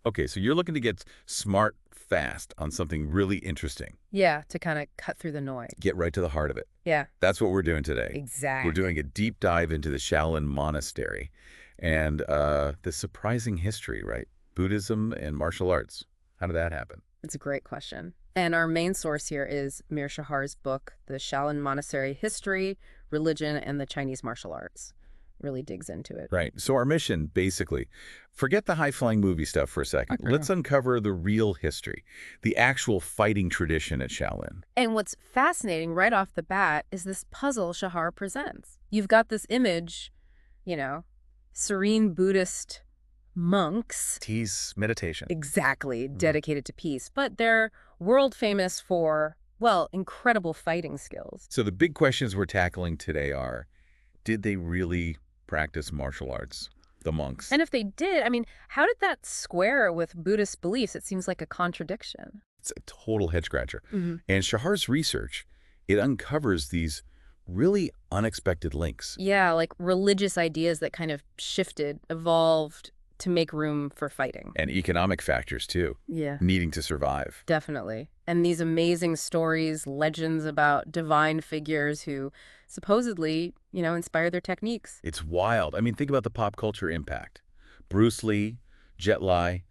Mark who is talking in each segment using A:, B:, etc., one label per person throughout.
A: Okay, so you're looking to get smart fast on something really interesting.
B: Yeah, to kind of cut through the noise.
A: Get right to the heart of it.
B: Yeah,
A: That's what we're doing today. We're
B: exactly.
A: doing a deep dive into the Shaolin Monastery and the surprising history, right? Buddhism and martial arts. How did that happen?
B: It's a great question. And our main source here is Meir Shahar's book, The Shaolin Monastery History, Religion, and the Chinese Martial Arts. Really digs into it.
A: Right. So our mission, basically, forget the high-flying movie stuff for a second.
B: Okay.
A: Let's uncover the real history, the actual fighting tradition at Shaolin.
B: And what's fascinating right off the bat is this puzzle Shahar presents. You've got this image, you know, serene Buddhist monks,
A: Tease meditation.
B: exactly, dedicated to peace, but they're world famous for, well, incredible fighting skills.
A: So the big questions we're tackling today are, did they really practice martial arts, the monks?
B: And if they did, I mean, how did that square with Buddhist beliefs? It seems like a contradiction.
A: It's a total head-scratcher.
B: Mm-hmm.
A: And Shahar's research, it uncovers these really unexpected links.
B: Yeah, like religious ideas that kind of shifted, evolved to make room for fighting.
A: And economic factors, too,
B: Yeah.
A: needing to survive.
B: Definitely. And these amazing stories, legends about divine figures who supposedly, inspire their techniques.
A: It's wild. I mean, think about the pop culture impact. Bruce Lee, Jet Li,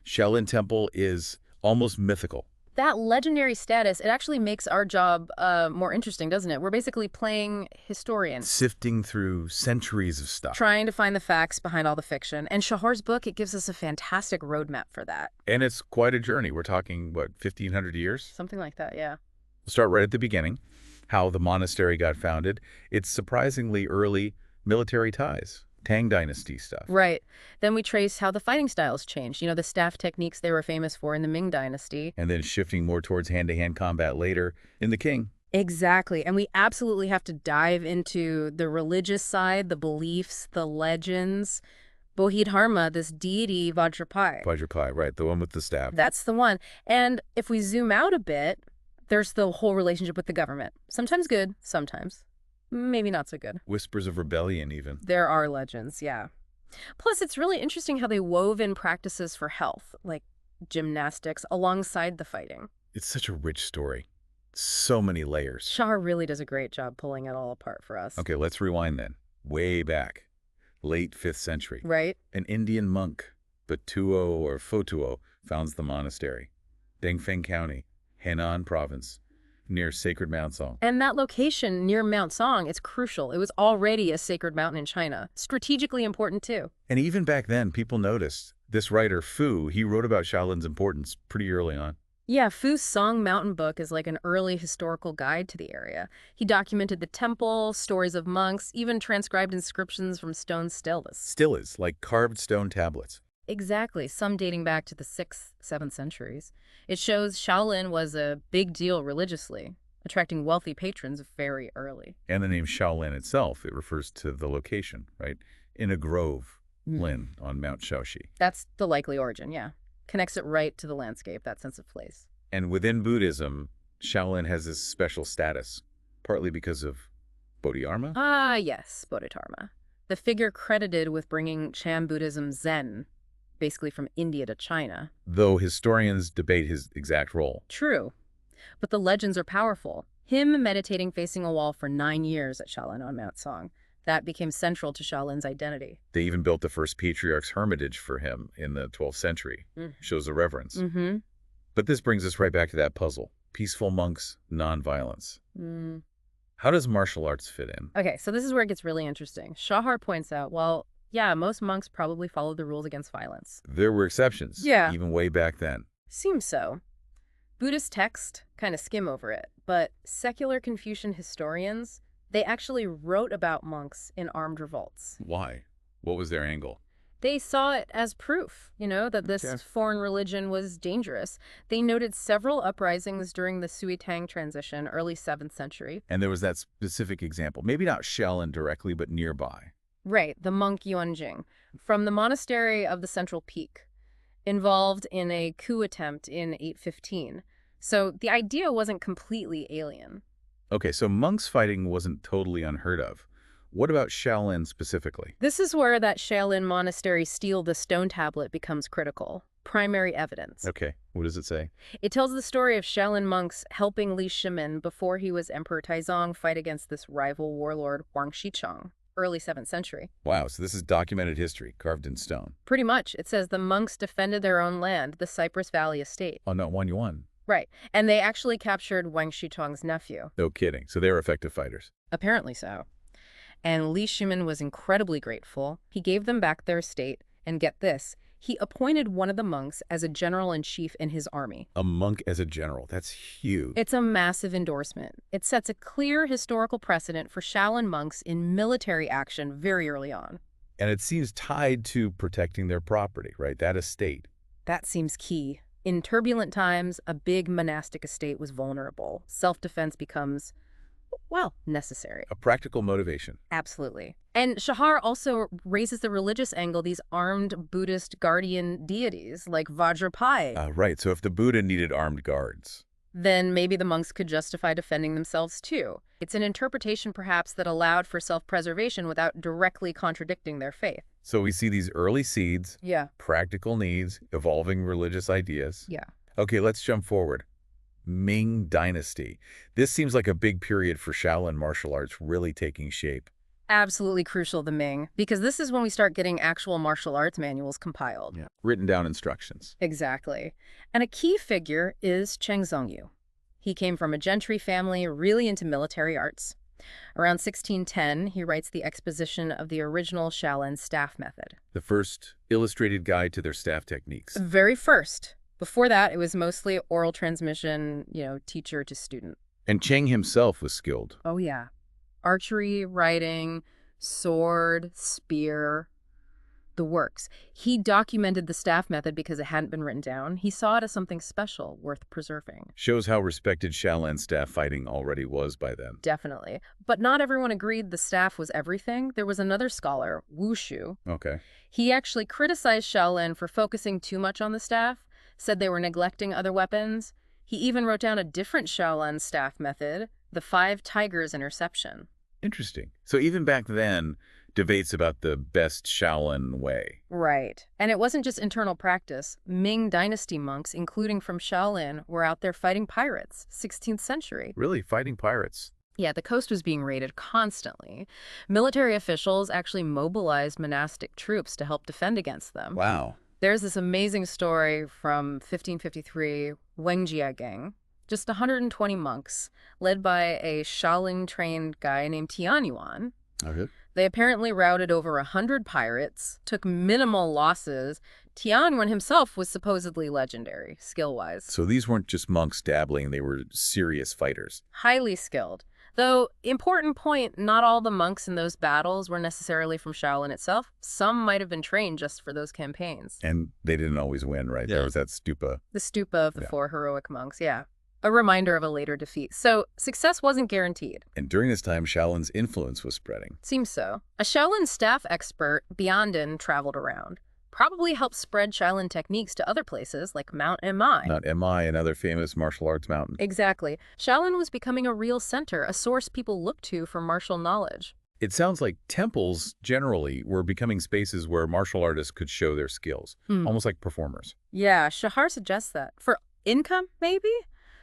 A: Shaolin Temple is almost mythical.
B: That legendary status, it actually makes our job more interesting, doesn't it? We're basically playing historian,
A: Sifting through centuries of stuff.
B: trying to find the facts behind all the fiction. And Shahar's book, it gives us a fantastic roadmap for that.
A: And it's quite a journey. We're talking, what, 1,500 years?
B: Something like that, yeah.
A: We'll start right at the beginning, how the monastery got founded. It's surprisingly early military ties, Tang dynasty stuff.
B: Right. Then we trace how the fighting styles changed. The staff techniques they were famous for in the Ming dynasty.
A: And then shifting more towards hand-to-hand combat later in the King.
B: Exactly. And we absolutely have to dive into the religious side, the beliefs, the legends. Bodhidharma, this deity Vajrapai.
A: Vajrapai, right, the one with the staff.
B: That's the one. And if we zoom out a bit, there's the whole relationship with the government. Sometimes good, sometimes maybe not so good.
A: Whispers of rebellion, even.
B: There are legends, yeah. Plus, it's really interesting how they wove in practices for health, like gymnastics, alongside the fighting.
A: It's such a rich story. So many layers.
B: Shahar really does a great job pulling it all apart for us.
A: Okay, let's rewind then. Way back. Late 5th century.
B: Right?
A: An Indian monk, Batuo or Fotuo, founds the monastery. Dengfeng County, Henan Province, near sacred Mount Song.
B: And that location near Mount Song is crucial. It was already a sacred mountain in China. Strategically important, too.
A: And even back then, people noticed. This writer, Fu, he wrote about Shaolin's importance pretty early on.
B: Yeah, Fu's Song Mountain Book is like an early historical guide to the area. He documented the temple, stories of monks, even transcribed inscriptions from stone steles.
A: Stillas, like carved stone tablets.
B: Exactly, some dating back to the 6th, 7th centuries. It shows Shaolin was a big deal religiously, attracting wealthy patrons very early.
A: And the name Shaolin itself, it refers to the location, right? In a grove, Lin, on Mount Shaoxi.
B: That's the likely origin, yeah. Connects it right to the landscape, that sense of place.
A: And within Buddhism, Shaolin has this special status, partly because of Bodhidharma?
B: Ah, yes, Bodhidharma. The figure credited with bringing Chan Buddhism Zen, basically from India to China.
A: Though historians debate his exact role.
B: True. But the legends are powerful. Him meditating facing a wall for 9 years at Shaolin on Mount Song. That became central to Shaolin's identity.
A: They even built the first patriarch's hermitage for him in the 12th century. Shows the reverence.
B: Mm-hmm.
A: But this brings us right back to that puzzle. Peaceful monks, non-violence. How does martial arts fit in?
B: Okay, so this is where it gets really interesting. Shahar points out, well, yeah, most monks probably followed the rules against violence.
A: There were exceptions,
B: Yeah.
A: even way back then.
B: Seems so. Buddhist texts kind of skim over it, but secular Confucian historians, they actually wrote about monks in armed revolts.
A: Why? What was their angle?
B: They saw it as proof, that this foreign religion was dangerous. They noted several uprisings during the Sui-Tang transition, early 7th century.
A: And there was that specific example, maybe not Shaolin directly, but nearby.
B: Right, the monk Yuanjing, from the monastery of the Central Peak, involved in a coup attempt in 815. So the idea wasn't completely alien.
A: Okay, so monks fighting wasn't totally unheard of. What about Shaolin specifically?
B: This is where that Shaolin Monastery steal the stone tablet becomes critical. primary evidence.
A: Okay, what does it say?
B: It tells the story of Shaolin monks helping Li Shimin before he was Emperor Taizong fight against this rival warlord Huang Shichong, early 7th century.
A: Wow, so this is documented history, carved in stone.
B: Pretty much. It says the monks defended their own land, the Cypress Valley estate.
A: Oh, no, 1-1.
B: Right. And they actually captured Wang Shichong's nephew.
A: No kidding. So they were effective fighters.
B: Apparently so. And Li Shimin was incredibly grateful. He gave them back their estate, and get this, he appointed one of the monks as a general-in-chief in his army.
A: A monk as a general. That's huge.
B: It's a massive endorsement. It sets a clear historical precedent for Shaolin monks in military action very early on.
A: And it seems tied to protecting their property, right? That estate.
B: That seems key. In turbulent times, a big monastic estate was vulnerable. Self-defense becomes, well, necessary.
A: A practical motivation.
B: Absolutely. And Shahar also raises the religious angle, these armed Buddhist guardian deities like Vajrapai.
A: Right, so if the Buddha needed armed guards.
B: Then maybe the monks could justify defending themselves too. It's an interpretation perhaps that allowed for self-preservation without directly contradicting their faith.
A: So we see these early seeds,
B: Yeah.
A: practical needs, evolving religious ideas.
B: Yeah.
A: Okay, let's jump forward. Ming Dynasty. This seems like a big period for Shaolin martial arts really taking shape.
B: Absolutely crucial, the Ming, because this is when we start getting actual martial arts manuals compiled.
A: Yeah. Written down instructions.
B: Exactly. And a key figure is Cheng Zongyu. He came from a gentry family really into military arts. Around 1610, he writes the exposition of the original Shaolin staff method.
A: The first illustrated guide to their staff techniques.
B: The very first. Before that, it was mostly oral transmission, teacher to student.
A: And Cheng himself was skilled.
B: Oh, yeah. Archery, writing, sword, spear, the works. He documented the staff method because it hadn't been written down. He saw it as something special, worth preserving.
A: Shows how respected Shaolin staff fighting already was by then.
B: Definitely. But not everyone agreed the staff was everything. There was another scholar, Wu Shu.
A: Okay.
B: He actually criticized Shaolin for focusing too much on the staff, said they were neglecting other weapons. He even wrote down a different Shaolin staff method, the 5 Tigers Interception.
A: Interesting. So even back then, debates about the best Shaolin way.
B: Right. And it wasn't just internal practice. Ming dynasty monks, including from Shaolin, were out there fighting pirates, 16th century.
A: Really? Fighting pirates?
B: Yeah, the coast was being raided constantly. Military officials actually mobilized monastic troops to help defend against them.
A: Wow.
B: There's this amazing story from 1553, Wengjia Gang. Just 120 monks, led by a Shaolin-trained guy named Tianyuan.
A: Okay.
B: They apparently routed over 100 pirates, took minimal losses. Tianyuan himself was supposedly legendary, skill-wise.
A: So these weren't just monks dabbling, they were serious fighters.
B: Highly skilled. Though, important point, not all the monks in those battles were necessarily from Shaolin itself. Some might have been trained just for those campaigns.
A: And they didn't always win, right?
C: Yeah.
A: There was that stupa.
B: The stupa of the
A: Yeah.
B: 4 heroic monks, yeah. A reminder of a later defeat. So, success wasn't guaranteed.
A: And during this time, Shaolin's influence was spreading.
B: Seems so. A Shaolin staff expert, Biandin, traveled around. Probably helped spread Shaolin techniques to other places like Mount Mi.
A: Not Mi, another famous martial arts mountain.
B: Exactly. Shaolin was becoming a real center, a source people looked to for martial knowledge.
A: It sounds like temples, generally, were becoming spaces where martial artists could show their skills, almost like performers.
B: Yeah, Shahar suggests that. For income, maybe?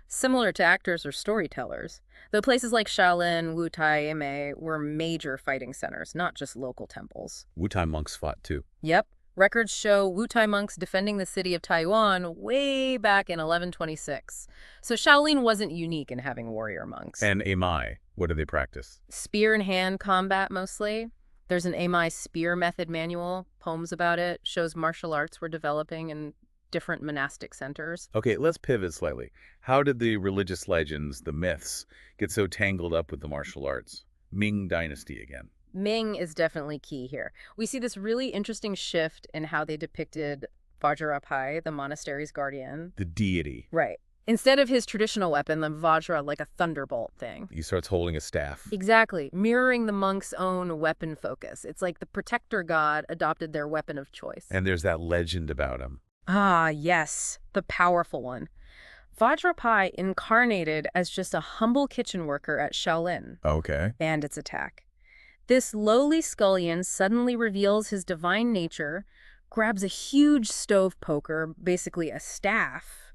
B: Similar to actors or storytellers. Though places like Shaolin, Wutai, Ime were major fighting centers, not just local temples.
A: Wutai monks fought too.
B: Yep. Records show Wutai monks defending the city of Taiwan way back in 1126. So Shaolin wasn't unique in having warrior monks.
A: And Amai, what do they practice?
B: Spear and hand combat mostly. There's an Amai spear method manual, poems about it, shows martial arts were developing in different monastic centers.
A: Okay, let's pivot slightly. How did the religious legends, the myths, get so tangled up with the martial arts? Ming Dynasty again.
B: Ming is definitely key here. We see this really interesting shift in how they depicted Vajrapai, the monastery's guardian.
A: The deity.
B: Right. Instead of his traditional weapon, the Vajra, like a thunderbolt thing.
A: He starts holding a staff.
B: Exactly. Mirroring the monk's own weapon focus. It's like the protector god adopted their weapon of choice.
A: And there's that legend about him.
B: Ah, yes. The powerful one. Vajrapai incarnated as just a humble kitchen worker at Shaolin.
A: Okay.
B: Bandits attack. This lowly scullion suddenly reveals his divine nature, grabs a huge stove poker, basically a staff,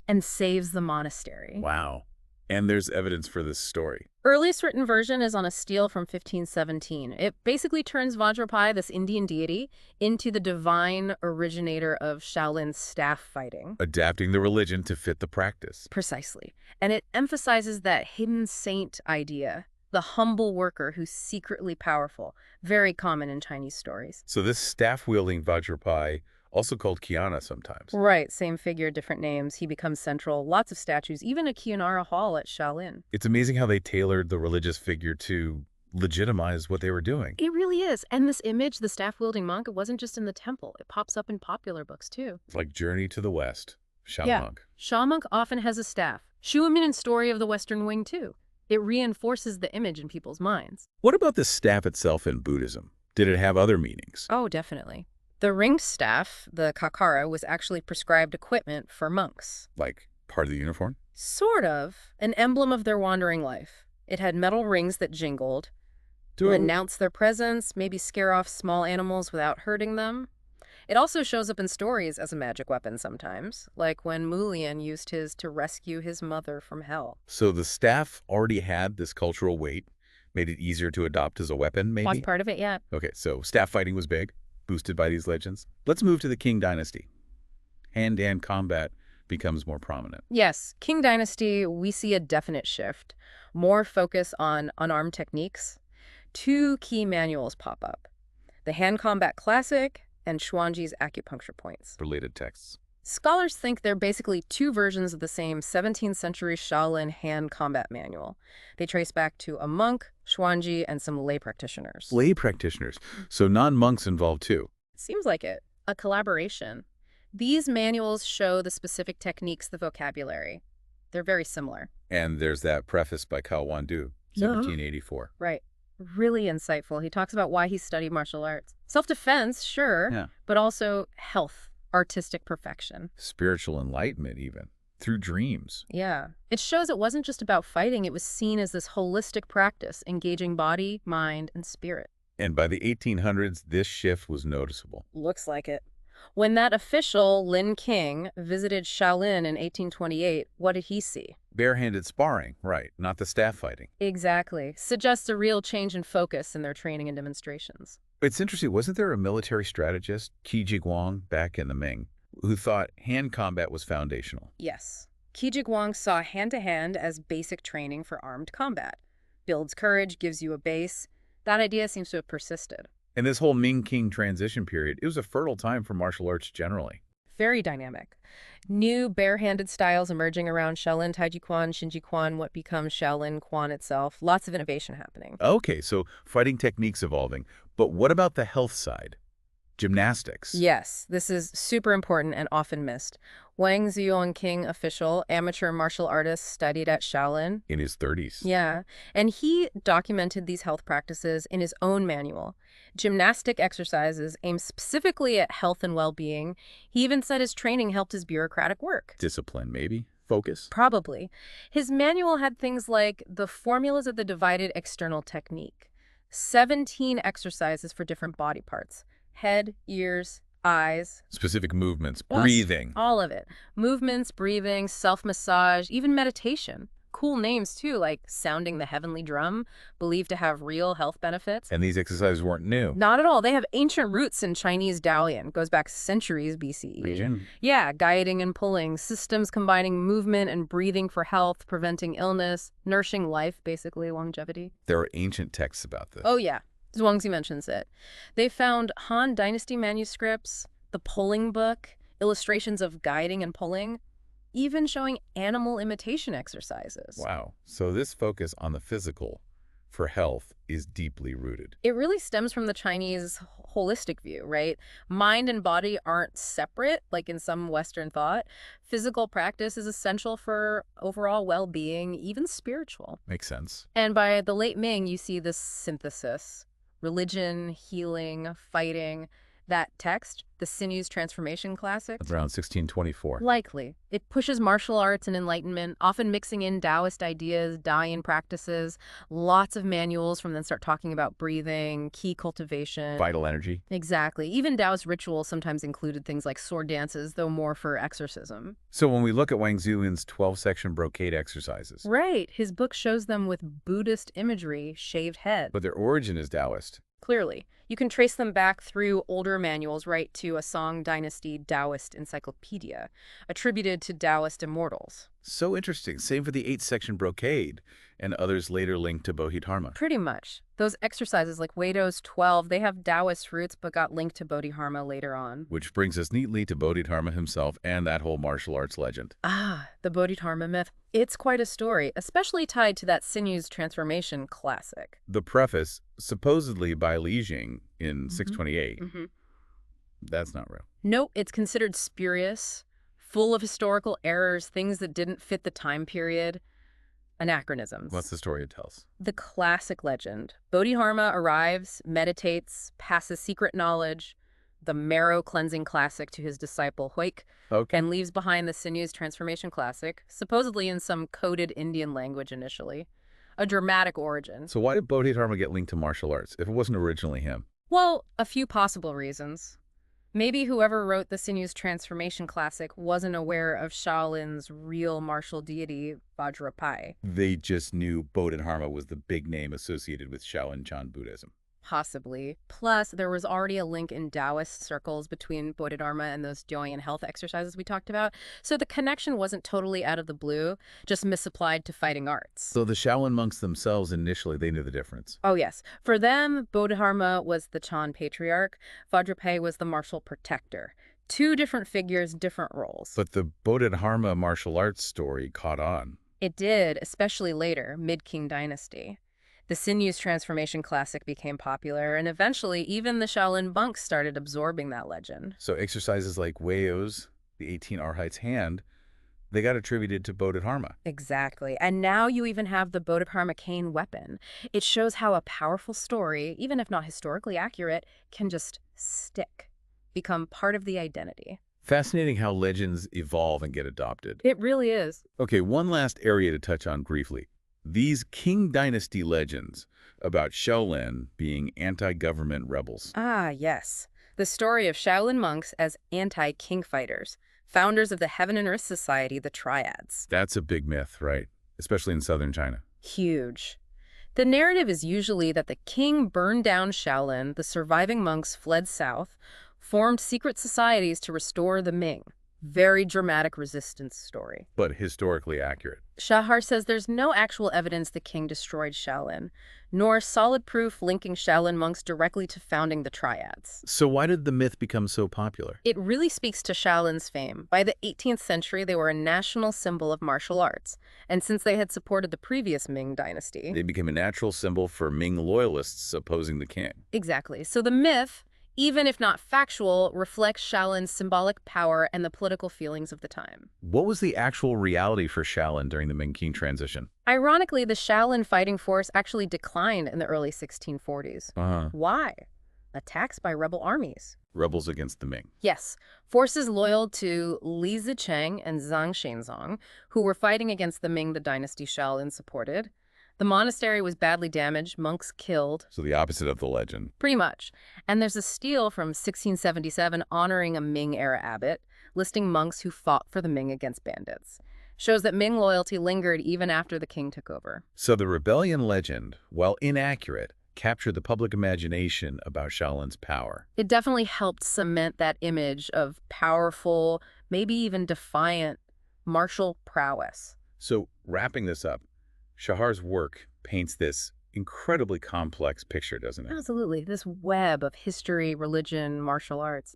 B: and saves the monastery.
A: Wow. And there's evidence for this story.
B: Earliest written version is on a stele from 1517. It basically turns Vajrapāya, this Indian deity, into the divine originator of Shaolin staff fighting.
A: Adapting the religion to fit the practice.
B: Precisely. And it emphasizes that hidden saint idea, the humble worker who's secretly powerful, very common in Chinese stories.
A: So this staff-wielding Vajrapāya, also called Kiana sometimes.
B: Right, same figure, different names. He becomes central. Lots of statues, even a Kianara Hall at Shaolin.
A: It's amazing how they tailored the religious figure to legitimize what they were doing.
B: It really is. And this image, the staff-wielding monk, it wasn't just in the temple. It pops up in popular books, too.
A: It's like Journey to the West, Shao Monk.
B: Shao monk often has a staff. Shuamin Story of the Western Wing, too. It reinforces the image in people's minds.
A: What about the staff itself in Buddhism? Did it have other meanings?
B: Oh, definitely. The ringed staff, the kakara, was actually prescribed equipment for monks.
A: Like part of the uniform?
B: Sort of. An emblem of their wandering life. It had metal rings that jingled to announce their presence, maybe scare off small animals without hurting them. It also shows up in stories as a magic weapon sometimes, like when Mulian used his to rescue his mother from hell.
A: So the staff already had this cultural weight, made it easier to adopt as a weapon, maybe?
B: Watch part of it, yeah.
A: Okay, so staff fighting was big, boosted by these legends. Let's move to the Qing dynasty. Hand-to-hand combat becomes more prominent.
B: Yes, Qing dynasty, we see a definite shift. More focus on unarmed techniques. Two key manuals pop up. The Hand Combat Classic and Xuanji's Acupuncture Points.
A: Related texts.
B: Scholars think they're basically two versions of the same 17th century Shaolin hand combat manual. They trace back to a monk, Xuanji, and some lay practitioners.
A: Lay practitioners. So non-monks involved too.
B: Seems like it. A collaboration. These manuals show the specific techniques, the vocabulary. They're very similar.
A: And there's that preface by Cao Wandu, 1784.
B: Right. Really insightful. He talks about why he studied martial arts. Self-defense, sure, but also health, artistic perfection.
A: Spiritual enlightenment even, through dreams.
B: Yeah. It shows it wasn't just about fighting. It was seen as this holistic practice, engaging body, mind, and spirit.
A: And by the 1800s, this shift was noticeable.
B: Looks like it. When that official, Lin King, visited Shaolin in 1828, what did he see?
A: Barehanded sparring, right, not the staff fighting.
B: Exactly. Suggests a real change in focus in their training and demonstrations.
A: It's interesting, wasn't there a military strategist, Qi Jiguang, back in the Ming, who thought hand combat was foundational?
B: Yes. Qi Jiguang saw hand-to-hand as basic training for armed combat. Builds courage, gives you a base. That idea seems to have persisted.
A: In this whole Ming-Qing transition period, it was a fertile time for martial arts generally.
B: Very dynamic. New barehanded styles emerging around Shaolin Taiji Quan, Shinji Quan, what becomes Shaolin Quan itself. Lots of innovation happening.
A: Okay, so fighting techniques evolving. But what about the health side? Gymnastics.
B: Yes, this is super important and often missed. Wang Ziyongqing, official, amateur martial artist, studied at Shaolin.
A: In his 30s.
B: Yeah, and he documented these health practices in his own manual. Gymnastic exercises aimed specifically at health and well-being. He even said his training helped his bureaucratic work.
A: Discipline, maybe? Focus?
B: Probably. His manual had things like the formulas of the divided external technique, 17 exercises for different body parts, head, ears, eyes.
A: Specific movements,
B: Yes,
A: breathing.
B: all of it. Movements, breathing, self-massage, even meditation. Cool names, too, like sounding the heavenly drum, believed to have real health benefits.
A: And these exercises weren't new.
B: Not at all. They have ancient roots in Chinese Daolian. Goes back centuries BCE.
A: Region?
B: Yeah, guiding and pulling, systems combining movement and breathing for health, preventing illness, nourishing life, basically, longevity.
A: There are ancient texts about this.
B: Oh, yeah. Zhuangzi mentions it. They found Han Dynasty manuscripts, the pulling book, illustrations of guiding and pulling, even showing animal imitation exercises.
A: Wow. So this focus on the physical for health is deeply rooted.
B: It really stems from the Chinese holistic view, right? Mind and body aren't separate, like in some Western thought. Physical practice is essential for overall well-being, even spiritual.
A: Makes sense.
B: And by the late Ming, you see this synthesis. Religion, healing, fighting. That text, the Sinu's Transformation Classic?
A: Around 1624.
B: Likely. It pushes martial arts and enlightenment, often mixing in Taoist ideas, Daoyin practices, lots of manuals from then start talking about breathing, key cultivation.
A: Vital energy.
B: Exactly. Even Taoist rituals sometimes included things like sword dances, though more for exorcism.
A: So when we look at Wang Zuolin's 12-section brocade exercises,
B: Right. His book shows them with Buddhist imagery, shaved head.
A: but their origin is Taoist.
B: Clearly. You can trace them back through older manuals right to a Song Dynasty Taoist encyclopedia, attributed to Taoist immortals.
A: So interesting. Same for the 8-section brocade, and others later linked to Bodhidharma.
B: Pretty much. Those exercises like Weido's 12, they have Taoist roots but got linked to Bodhidharma later on.
A: Which brings us neatly to Bodhidharma himself and that whole martial arts legend.
B: Ah, the Bodhidharma myth. It's quite a story, especially tied to that Sinu's Transformation classic.
A: The preface, supposedly by Li Jing in 628, that's not real.
B: No, it's considered spurious, full of historical errors, things that didn't fit the time period. Anachronisms.
A: What's the story it tells?
B: The classic legend. Bodhidharma arrives, meditates, passes secret knowledge, the marrow-cleansing classic to his disciple Huik,
A: Okay.
B: and leaves behind the Sinu's Transformation classic, supposedly in some coded Indian language initially. A dramatic origin.
A: So why did Bodhidharma get linked to martial arts if it wasn't originally him?
B: Well, a few possible reasons. Maybe whoever wrote the Sinu's Transformation classic wasn't aware of Shaolin's real martial deity, Vajrapai.
A: They just knew Bodhidharma was the big name associated with Shaolin Chan Buddhism.
B: Possibly. Plus, there was already a link in Taoist circles between Bodhidharma and those Daoyin health exercises we talked about. So the connection wasn't totally out of the blue, just misapplied to fighting arts.
A: So the Shaolin monks themselves, initially, they knew the difference.
B: Oh, yes. For them, Bodhidharma was the Chan patriarch. Vajrapai was the martial protector. Two different figures, different roles.
A: But the Bodhidharma martial arts story caught on.
B: It did, especially later, mid-Qing dynasty. The Sinu's Transformation classic became popular, and eventually even the Shaolin monks started absorbing that legend.
A: So exercises like Weio's, the 18 Arhite's hand, they got attributed to Bodhidharma.
B: Exactly. And now you even have the Bodhidharma cane weapon. It shows how a powerful story, even if not historically accurate, can just stick, become part of the identity.
A: Fascinating how legends evolve and get adopted.
B: It really is.
A: Okay, one last area to touch on briefly. These Qing dynasty legends about Shaolin being anti-government rebels.
B: Ah, yes. The story of Shaolin monks as anti-king fighters, founders of the Heaven and Earth Society, the Triads.
A: That's a big myth, right? Especially in southern China.
B: Huge. The narrative is usually that the king burned down Shaolin, the surviving monks fled south, formed secret societies to restore the Ming. Very dramatic resistance story.
A: But historically accurate.
B: Shahar says there's no actual evidence the king destroyed Shaolin, nor solid proof linking Shaolin monks directly to founding the Triads.
A: So why did the myth become so popular?
B: It really speaks to Shaolin's fame. By the 18th century, they were a national symbol of martial arts, and since they had supported the previous Ming dynasty...
A: They became a natural symbol for Ming loyalists opposing the king.
B: Exactly. So the myth, even if not factual, reflects Shaolin's symbolic power and the political feelings of the time.
A: What was the actual reality for Shaolin during the Ming-Qing transition?
B: Ironically, the Shaolin fighting force actually declined in the early 1640s. Why? Attacks by rebel armies.
A: Rebels against the Ming.
B: Yes, forces loyal to Li Zicheng and Zhang Shenzong, who were fighting against the Ming the dynasty Shaolin supported. The monastery was badly damaged, monks killed.
A: So the opposite of the legend.
B: Pretty much. And there's a stele from 1677 honoring a Ming-era abbot, listing monks who fought for the Ming against bandits. Shows that Ming loyalty lingered even after the king took over.
A: So the rebellion legend, while inaccurate, captured the public imagination about Shaolin's power.
B: It definitely helped cement that image of powerful, maybe even defiant, martial prowess.
A: So wrapping this up, Shahar's work paints this incredibly complex picture, doesn't it?
B: Absolutely. This web of history, religion, martial arts,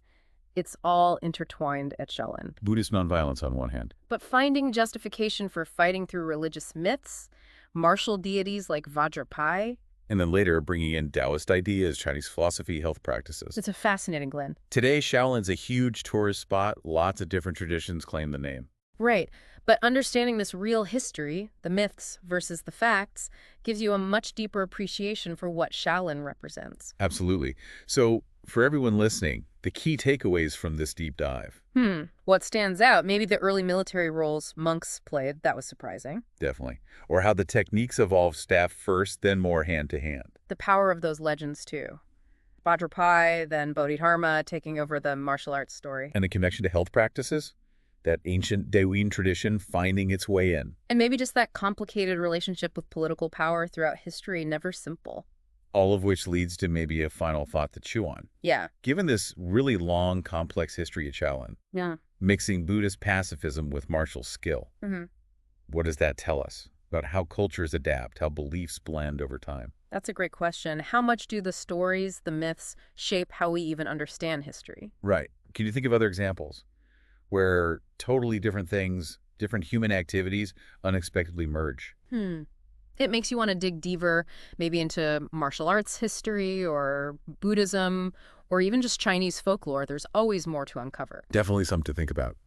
B: it's all intertwined at Shaolin.
A: Buddhist nonviolence on one hand.
B: But finding justification for fighting through religious myths, martial deities like Vajrapai.
A: And then later bringing in Taoist ideas, Chinese philosophy, health practices.
B: It's a fascinating blend.
A: Today, Shaolin's a huge tourist spot. Lots of different traditions claim the name.
B: Right. But understanding this real history, the myths versus the facts, gives you a much deeper appreciation for what Shaolin represents.
A: Absolutely. So for everyone listening, The key takeaways from this deep dive.
B: What stands out? Maybe the early military roles monks played. That was surprising.
A: Definitely. Or how the techniques evolved staff first, then more hand-to-hand.
B: The power of those legends, too. Vajrapai, then Bodhidharma taking over the martial arts story.
A: And the connection to health practices? That ancient Daewin tradition finding its way in.
B: And maybe just that complicated relationship with political power throughout history, never simple.
A: All of which leads to maybe a final thought to chew on.
B: Yeah.
A: Given this really long, complex history of Shaolin,
B: Yeah.
A: mixing Buddhist pacifism with martial skill, what does that tell us about how cultures adapt, how beliefs blend over time?
B: That's a great question. How much do the stories, the myths, shape how we even understand history?
A: Right. Can you think of other examples where totally different things, different human activities unexpectedly merge?
B: It makes you want to dig deeper, maybe into martial arts history or Buddhism or even just Chinese folklore. There's always more to uncover.
A: Definitely something to think about.